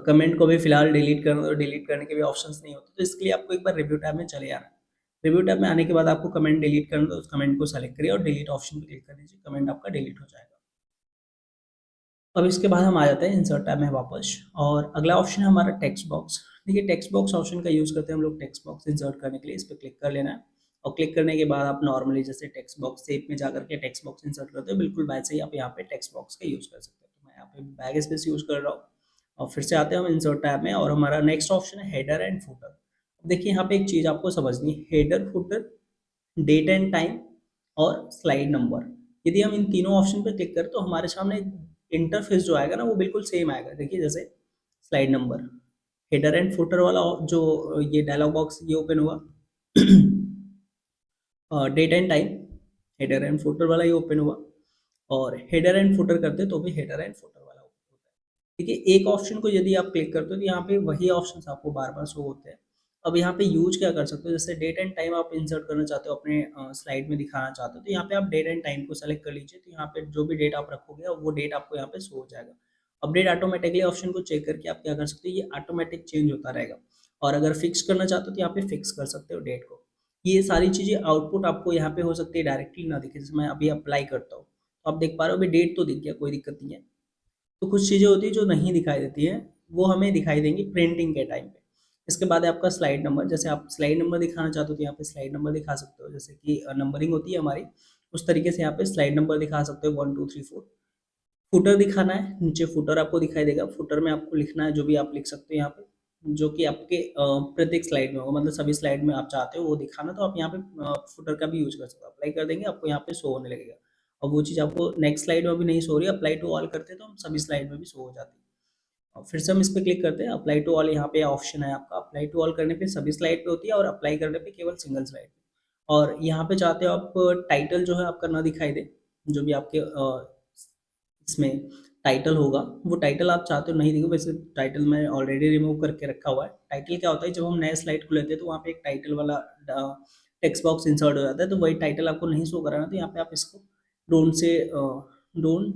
कमेंट को भी फिलहाल डिलीट करना, तो डिलीट करने के भी ऑप्शंस नहीं होते, तो इसके लिए आपको एक बार रिव्यू टैब में चले आना है। रिव्यू टैब में आने के बाद आपको कमेंट डिलीट करना, तो उस कमेंट को सेलेक्ट करिए और डिलीट ऑप्शन पे क्लिक कर दीजिए, कमेंट आपका डिलीट हो जाएगा। अब इसके बाद हम आ जाते हैं इंसर्ट टैब में वापस और अगला ऑप्शन है हमारा टेक्स्ट बॉक्स। देखिए टेक्स्ट बॉक्स ऑप्शन का यूज़ करते हैं हम लोग टेक्स्ट बॉक्स इंसर्ट करने के लिए। इस पर क्लिक कर लेना है और क्लिक करने के बाद आप नॉर्मली जैसे टेक्स्ट बॉक्स शेप में जाकर के टेक्स्ट बॉक्स इंसर्ट करते हो, बिल्कुल वैसे ही आप यहाँ पे टेक्स्ट बॉक्स का यूज़ कर सकते हो। तो मैं यहाँ पे बैक स्पेस यूज़ कर रहा हूँ और फिर से आते हैं हम इंसर्ट टैब में और हमारा नेक्स्ट ऑप्शन है हेडर एंड फुटर। देखिए यहाँ पे एक चीज़ आपको समझनी है, header footer, date and time और स्लाइड नंबर। यदि हम इन तीनों ऑप्शन पे क्लिक करें तो हमारे सामने इंटरफेस जो आएगा ना वो बिल्कुल सेम आएगा। देखिए जैसे slide number, header and footer वाला जो ये डायलॉग बॉक्स ये ओपन हुआ, date and time, header and footer वाला ये ओपन हुआ और हेडर एंड फुटर करते तो भी हेडर एंड फुटर वाला ओपन होता है। देखिए एक ऑप्शन को यदि आप क्लिक करते हो तो यहाँ पे वही ऑप्शंस आपको बार बार शो होते हैं। अब यहाँ पे यूज क्या कर सकते हो, जैसे डेट एंड टाइम आप इंसर्ट करना चाहते हो अपने स्लाइड में दिखाना चाहते हो, तो यहाँ पे आप डेट एंड टाइम को सेलेक्ट कर लीजिए। तो यहाँ पे जो भी डेट आप रखोगे वो डेट आपको यहाँ पे शो हो जाएगा। अपडेट ऑटोमेटिकली ऑप्शन को चेक करके आप क्या कर सकते हो, ये ऑटोमेटिक चेंज होता रहेगा। और अगर फिक्स करना चाहते हो तो यहाँ पे फिक्स कर सकते हो डेट को। ये सारी चीज़ें आउटपुट आपको यहाँ पे हो सकती है डायरेक्टली ना दिखे। जैसे मैं अभी अप्लाई करता हूँ तो आप देख पा रहे हो अभी डेट तो दिख गया, कोई दिक्कत नहीं है। तो कुछ चीज़ें होती है जो नहीं दिखाई देती है, वो हमें दिखाई देंगी प्रिंटिंग के टाइम पे। इसके बाद है आपका स्लाइड नंबर। जैसे आप स्लाइड नंबर दिखाना चाहते हो तो यहाँ पे स्लाइड नंबर दिखा सकते हो, जैसे कि नंबरिंग होती है हमारी, उस तरीके से यहाँ पे स्लाइड नंबर दिखा सकते हो 1 2 3 4। फुटर दिखाना है, नीचे फुटर आपको दिखाई देगा। फुटर में आपको लिखना है जो भी आप लिख सकते हो यहाँ पे, जो कि आपके प्रत्येक स्लाइड में होगा, मतलब सभी स्लाइड में आप चाहते हो वो दिखाना, तो आप यहाँ पे फुटर का भी यूज कर सकते हो। अप्लाई कर देंगे आपको यहाँ पे शो होने लगेगा और वो चीज़ आपको नेक्स्ट स्लाइड में भी नहीं शो हो रही है। अप्लाई टू ऑल करते हैं तो हम सभी स्लाइड में भी शो हो जाती है। और फिर से हम इस पे क्लिक करते हैं, अप्लाई टू ऑल यहाँ पे ऑप्शन है आपका। अप्लाई टू ऑल करने पे सभी स्लाइड पे होती है और अप्लाई करने पे केवल सिंगल स्लाइड पे। और यहाँ पे चाहते हो आप टाइटल जो है आपका ना दिखाई दे, जो भी आपके इसमें टाइटल होगा वो टाइटल आप चाहते हो नहीं दिखे। वैसे टाइटल मैं ऑलरेडी रिमूव करके रखा हुआ है। टाइटल क्या होता है, जब हम नए स्लाइड को लेते हैं तो वहाँ पे एक टाइटल वाला टेक्स्ट बॉक्स इंसर्ट हो जाता है, तो वही टाइटल आपको नहीं शो कराना, तो यहाँ पे आप इसको don't say don't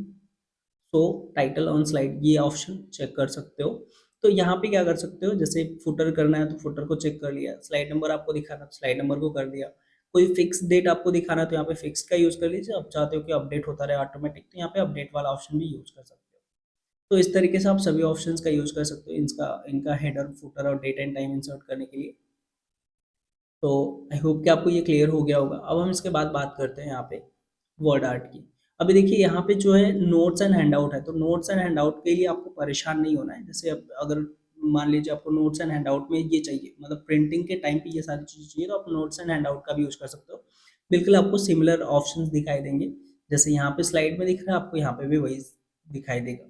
show title on slide ये ऑप्शन चेक कर सकते हो। तो यहाँ पे क्या कर सकते हो, जैसे फुटर करना है तो फुटर को चेक कर लिया, स्लाइड नंबर आपको दिखाना तो स्लाइड नंबर को कर दिया, कोई फिक्स डेट आपको दिखाना तो यहाँ पे फिक्स का यूज कर लीजिए। आप चाहते हो कि अपडेट होता रहे ऑटोमेटिक, तो यहाँ पे अपडेट वाला ऑप्शन भी यूज कर सकते हो। तो इस तरीके से आप सभी ऑप्शंस का यूज कर सकते हो इनका इनका हेडर फुटर और डेट एंड टाइम इंसर्ट करने के लिए। तो आई होप कि आपको ये क्लियर हो गया होगा। अब हम इसके बाद बात करते हैं यहाँ पे वर्ड आर्ट की। अभी देखिए यहाँ पे जो है नोट्स एंड हैंडआउट है, तो नोट्स एंड हैंडआउट के लिए आपको परेशान नहीं होना है। जैसे अब अगर मान लीजिए आपको नोट्स एंड हैंडआउट में ये चाहिए, मतलब प्रिंटिंग के टाइम पे ये सारी चीज़ें चाहिए, तो आप नोट्स एंड हैंडआउट का भी यूज कर सकते हो। बिल्कुल आपको सिमिलर ऑप्शंस दिखाई देंगे, जैसे यहाँ पे स्लाइड में दिख रहा है आपको यहाँ पे भी वही दिखाई देगा।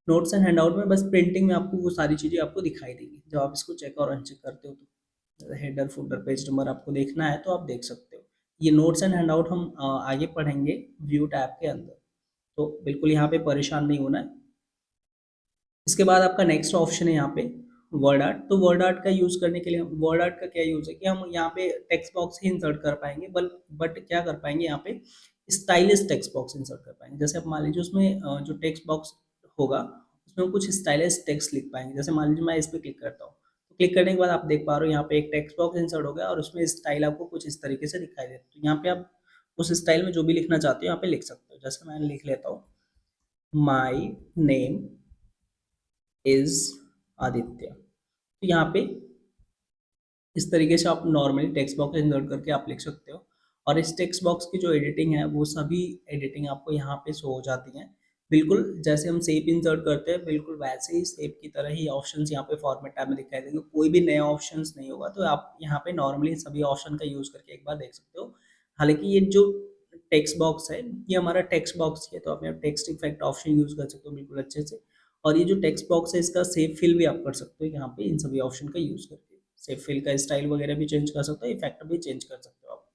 नोट्स एंड हैंडआउट में बस प्रिंटिंग में आपको वो सारी चीज़ें आपको दिखाई देंगी जब आप इसको चेक और अनचेक करते हो। तो हेडर फुटर पेज नंबर आपको देखना है तो आप देख सकते हो। ये नोट्स एंड हैंडआउट हम आगे पढ़ेंगे व्यू टैब के अंदर, तो बिल्कुल यहाँ पे परेशान नहीं होना है। इसके बाद आपका नेक्स्ट ऑप्शन है यहाँ पे वर्ड आर्ट। तो वर्ड आर्ट का यूज़ करने के लिए वर्ड आर्ट का क्या यूज़ है कि हम यहाँ पे टेक्स्ट बॉक्स ही इंसर्ट कर पाएंगे, बट क्या कर पाएंगे यहाँ पे स्टाइलिश टेक्स्ट बॉक्स इंसर्ट कर पाएंगे। जैसे आप मान लीजिए उसमें जो टेक्स्ट बॉक्स होगा उसमें हम कुछ स्टाइलिश टेक्स्ट लिख पाएंगे। जैसे मान लीजिए मैं इस पर क्लिक करता हूँ, तो क्लिक करने के बाद आप देख पा रहे हो यहाँ पे एक टेक्स्ट बॉक्स इंसर्ट हो गया और उसमें स्टाइल आपको कुछ इस तरीके से दिखाई देता है। तो यहाँ पे आप उस स्टाइल में जो भी लिखना चाहते हो यहाँ पे लिख सकते हो। जैसे मैं लिख लेता हूँ, माई नेम इज आदित्य। तो यहाँ पे इस तरीके से आप नॉर्मली टेक्स्ट बॉक्स इंसर्ट करके आप लिख सकते हो। और इस टेक्स्ट बॉक्स की जो एडिटिंग है वो सभी एडिटिंग आपको यहाँ पे शो हो जाती हैं। बिल्कुल जैसे हम शेप इंसर्ट करते हैं बिल्कुल वैसे ही शेप की तरह ही ऑप्शंस यहाँ पे फॉर्मेट टैब में दिखाई देंगे। कोई भी नया ऑप्शंस नहीं होगा, तो आप यहाँ पे नॉर्मली सभी ऑप्शन का यूज़ करके एक बार देख सकते हो। हालांकि ये जो टेक्स्ट बॉक्स है ये हमारा टेक्स्ट बॉक्स ही है, तो आप यहाँ टेक्स्ट इफेक्ट ऑप्शन यूज़ कर सकते हो बिल्कुल अच्छे से। और ये जो टेक्स्ट बॉक्स है इसका शेप फिल भी आप कर सकते हो यहाँ पे इन सभी ऑप्शन का यूज़ करके। शेप फिल का स्टाइल वगैरह भी चेंज कर सकते हो, इफेक्ट भी चेंज कर सकते हो आप।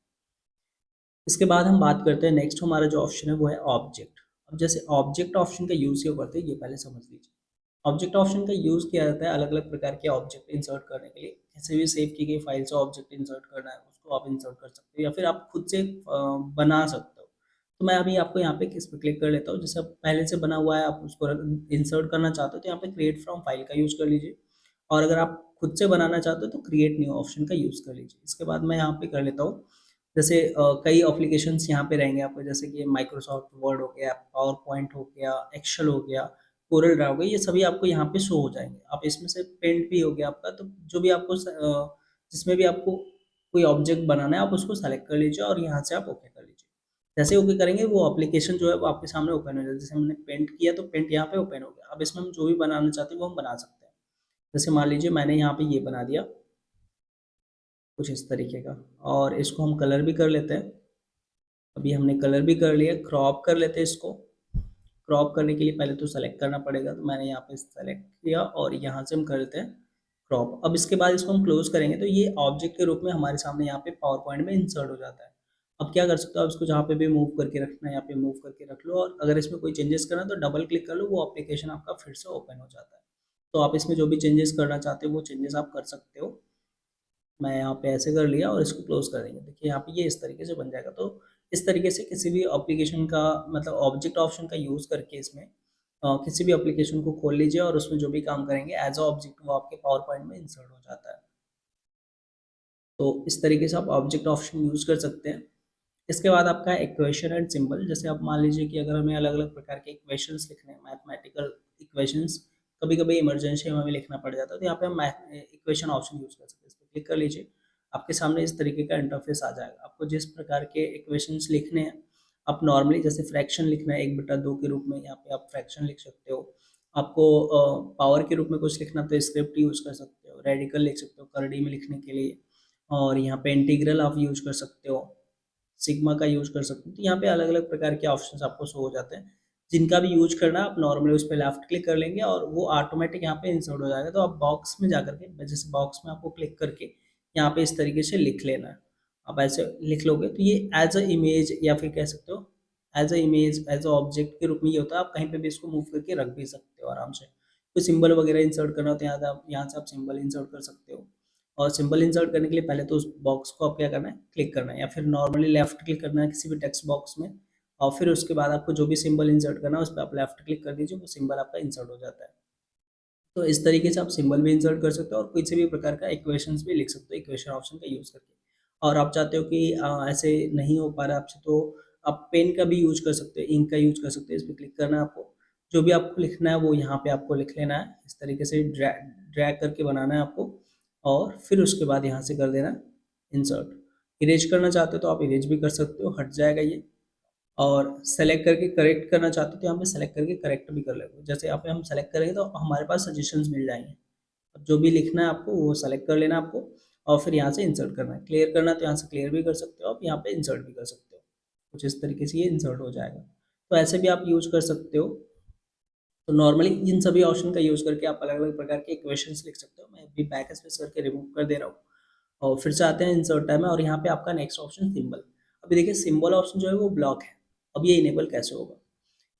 इसके बाद हम बात करते हैं नेक्स्ट हमारा जो ऑप्शन है वो है ऑब्जेक्ट। अब जैसे ऑब्जेक्ट ऑप्शन का यूज़ क्यों करते हैं ये पहले समझ लीजिए। ऑब्जेक्ट ऑप्शन का यूज़ किया जाता है अलग अलग प्रकार के ऑब्जेक्ट इंसर्ट करने के लिए। किसी भी सेव की गई फाइल से ऑब्जेक्ट इंसर्ट करना है उसको आप इंसर्ट कर सकते हो या फिर आप खुद से बना सकते हो। तो मैं अभी आपको यहाँ पे किस पे क्लिक कर लेता हूँ। जैसे पहले से बना हुआ है आप उसको इंसर्ट करना चाहते हो तो यहाँ पे क्रिएट फ्रॉम फाइल का यूज़ कर लीजिए। और अगर आप खुद से बनाना चाहते हो तो क्रिएट न्यू ऑप्शन का यूज़ कर लीजिए। इसके बाद मैं यहाँ पे कर लेता हूँ। जैसे कई एप्लीकेशंस यहाँ पे रहेंगे आपको, जैसे कि माइक्रोसॉफ्ट वर्ड हो गया, पावर पॉइंट हो गया, एक्सेल हो गया, कोरल ड्रा हो गया, ये सभी आपको यहाँ पे शो हो जाएंगे। आप इसमें से पेंट भी हो गया आपका, तो जो भी आपको जिसमें भी आपको कोई ऑब्जेक्ट बनाना है आप उसको सेलेक्ट कर लीजिए और यहाँ से आप ओके कर लीजिए। जैसे ओके करेंगे वो एप्लीकेशन जो है वो आपके सामने ओपन हो जाएगा। जैसे हमने पेंट किया तो पेंट यहाँ पे ओपन हो गया। अब इसमें हम जो भी बनाना चाहते हैं वो हम बना सकते हैं। जैसे मान लीजिए मैंने यहाँ पे ये बना दिया कुछ इस तरीके का, और इसको हम कलर भी कर लेते हैं। अभी हमने कलर भी कर लिया, क्रॉप कर लेते हैं इसको। क्रॉप करने के लिए पहले तो सेलेक्ट करना पड़ेगा, तो मैंने यहाँ पे सेलेक्ट किया और यहाँ से हम कर लेते हैं क्रॉप। अब इसके बाद इसको हम क्लोज करेंगे तो ये ऑब्जेक्ट के रूप में हमारे सामने यहाँ पे पावर पॉइंट में इंसर्ट हो जाता है। अब क्या कर सकते हो, अब इसको जहाँ पे भी मूव करके रखना है यहाँ पे मूव करके रख लो, और अगर इसमें कोई चेंजेस करना है तो डबल क्लिक कर लो, वो एप्लीकेशन आपका फिर से ओपन हो जाता है। तो आप इसमें जो भी चेंजेस करना चाहते हो वो चेंजेस आप कर सकते हो। मैं यहाँ पे ऐसे कर लिया और इसको क्लोज कर देंगे। देखिए यहाँ पे ये इस तरीके से बन जाएगा। तो इस तरीके से किसी भी एप्लीकेशन का मतलब ऑब्जेक्ट ऑप्शन का यूज़ करके इसमें किसी भी एप्लीकेशन को खोल लीजिए और उसमें जो भी काम करेंगे एज अ ऑब्जेक्ट वो आपके पावर पॉइंट में इंसर्ट हो जाता है। तो इस तरीके से आप ऑब्जेक्ट ऑप्शन यूज़ कर सकते हैं। इसके बाद आपका है इक्वेशन एंड सिंबल। जैसे आप मान लीजिए कि अगर हमें अलग अलग प्रकार के इक्वेशंस लिखने हैं, मैथमेटिकल इक्वेशंस, कभी कभी इमरजेंसी में हमें लिखना पड़ जाता है, तो यहाँ पे हम इक्वेशन ऑप्शन यूज़ कर सकते हैं। इस पर क्लिक कर लीजिए, आपके सामने इस तरीके का इंटरफेस आ जाएगा। आपको जिस प्रकार के इक्वेशंस लिखने हैं, आप नॉर्मली जैसे फ्रैक्शन लिखना है 1/2 के रूप में, यहाँ पे आप फ्रैक्शन लिख सकते हो। आपको पावर के रूप में कुछ लिखना तो स्क्रिप्ट यूज़ कर सकते हो, रेडिकल लिख सकते हो करड़ी में लिखने के लिए, और यहाँ पे इंटीग्रल आप यूज़ कर सकते हो, सिग्मा का यूज़ कर सकते हो। तो यहाँ पे अलग अलग प्रकार के ऑप्शंस आपको शो हो जाते हैं। जिनका भी यूज करना है आप नॉर्मली उस पर लेफ्ट क्लिक कर लेंगे और वो ऑटोमेटिक यहाँ पे इंसर्ट हो जाएगा। तो आप बॉक्स में जा करके, जैसे बॉक्स में आपको क्लिक करके यहाँ पे इस तरीके से लिख लेना है। आप ऐसे लिख लोगे तो ये एज अ इमेज, या फिर कह सकते हो as a image, as a object के रूप में ये होता है। आप कहीं पे भी इसको मूव करके रख भी सकते हो आराम से। कोई सिंबल वगैरह इंसर्ट करना हो तो यहाँ से आप सिंबल इंसर्ट कर सकते हो। और सिंबल इंसर्ट करने के लिए पहले तो उस बॉक्स को आप क्या करना है, क्लिक करना है, या फिर नॉर्मली लेफ्ट क्लिक करना है किसी भी टेक्स्ट बॉक्स में। और फिर उसके बाद आपको जो भी सिंबल इंसर्ट करना है उस पर आप लेफ्ट क्लिक कर दीजिए, वो सिंबल आपका इंसर्ट हो जाता है। तो इस तरीके से आप सिंबल भी इंसर्ट कर सकते हो और किसी भी प्रकार का इक्वेशंस भी लिख सकते हो इक्वेशन ऑप्शन का यूज़ करके। और आप चाहते हो कि ऐसे नहीं हो पा रहा आपसे, तो आप पेन का भी यूज कर सकते हो, इंक का यूज कर सकते हो। इस पर क्लिक करना है आपको, जो भी आपको लिखना है वो यहाँ पे आपको लिख लेना है। इस तरीके से ड्रैग करके बनाना है आपको, और फिर उसके बाद यहाँ से कर देना इंसर्ट। इरेज करना चाहते हो तो आप इरेज भी कर सकते हो, हट जाएगा ये। और सेलेक्ट करके करेक्ट करना चाहते हो तो यहाँ पे सेलेक्ट करके करेक्ट भी कर लेते हो। जैसे यहाँ पे हम सेलेक्ट करेंगे तो हमारे पास सजेशंस मिल जाएंगे। अब जो भी लिखना है आपको वो सेलेक्ट कर लेना आपको, और फिर यहाँ से इंसर्ट करना है। क्लियर करना है तो यहाँ से क्लियर भी कर सकते हो, आप यहाँ पे इंसर्ट भी कर सकते हो। कुछ इस तरीके से ये इंसर्ट हो जाएगा। तो ऐसे भी आप यूज कर सकते हो। तो नॉर्मली इन सभी ऑप्शन का यूज करके आप अलग अलग प्रकार के इक्वेशंस लिख सकते हो। मैं अभी बैक स्पेस करके रिमूव कर दे रहा हूँ और फिर से आते हैं इंसर्ट टाइम में, और यहाँ पे आपका नेक्स्ट ऑप्शन सिंबल। अभी देखिए सिंबल ऑप्शन जो है वो ब्लॉक है। अब ये इनेबल कैसे होगा?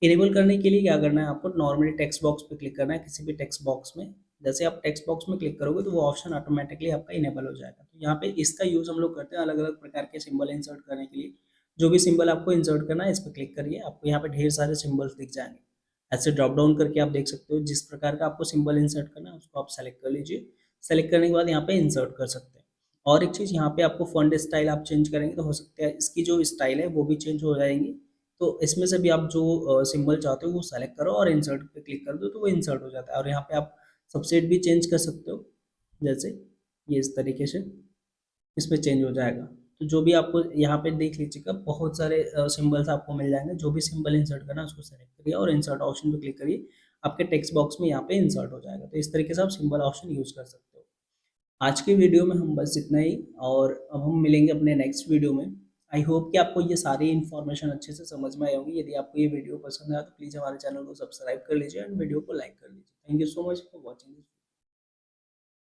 इनेबल करने के लिए क्या करना है आपको, नॉर्मली टेक्स्ट बॉक्स पे क्लिक करना है, किसी भी टेक्स्ट बॉक्स में। जैसे आप टेक्स्ट बॉक्स में क्लिक करोगे तो वो ऑप्शन ऑटोमेटिकली आपका इनेबल हो जाएगा। तो यहाँ पे इसका यूज़ हम लोग करते हैं अलग अलग प्रकार के सिंबल इंसर्ट करने के लिए। जो भी सिंबल आपको इंसर्ट करना है इस पर क्लिक करिए, आपको यहाँ पे ढेर सारे सिंबल्स दिख जाएंगे। ऐसे ड्रॉप डाउन करके आप देख सकते हो जिस प्रकार का आपको सिंबल इंसर्ट करना है उसको आप सेलेक्ट कर लीजिए। सेलेक्ट करने के बाद यहाँ पे इंसर्ट कर सकते हैं। और एक चीज़ यहाँ पे आपको फॉन्ट स्टाइल आप चेंज करेंगे तो हो सकता है इसकी जो स्टाइल है वो भी चेंज हो जाएंगी। तो इसमें से भी आप जो सिंबल चाहते हो वो सेलेक्ट करो और इंसर्ट पे क्लिक कर दो तो वो इंसर्ट हो जाता है। और यहाँ पे आप सबसेट भी चेंज कर सकते हो, जैसे ये इस तरीके से इसमें चेंज हो जाएगा। तो जो भी आपको यहाँ पे देख लीजिएगा बहुत सारे सिंबल्स आपको मिल जाएंगे। जो भी सिंबल इंसर्ट करना है उसको सेलेक्ट करिए और इंसर्ट ऑप्शन पे क्लिक करिए, आपके टेक्स्ट बॉक्स में यहाँ पे इंसर्ट हो जाएगा। तो इस तरीके से आप सिंबल ऑप्शन यूज़ कर सकते हो। आज की वीडियो में हम बस इतना ही, और अब हम मिलेंगे अपने नेक्स्ट वीडियो में। आई होप कि आपको ये सारी इन्फॉर्मेशन अच्छे से समझ में आई होगी। यदि आपको ये वीडियो पसंद आया तो प्लीज़ हमारे चैनल को सब्सक्राइब कर लीजिए एंड वीडियो को लाइक कर लीजिए। Thank you so much for watching this.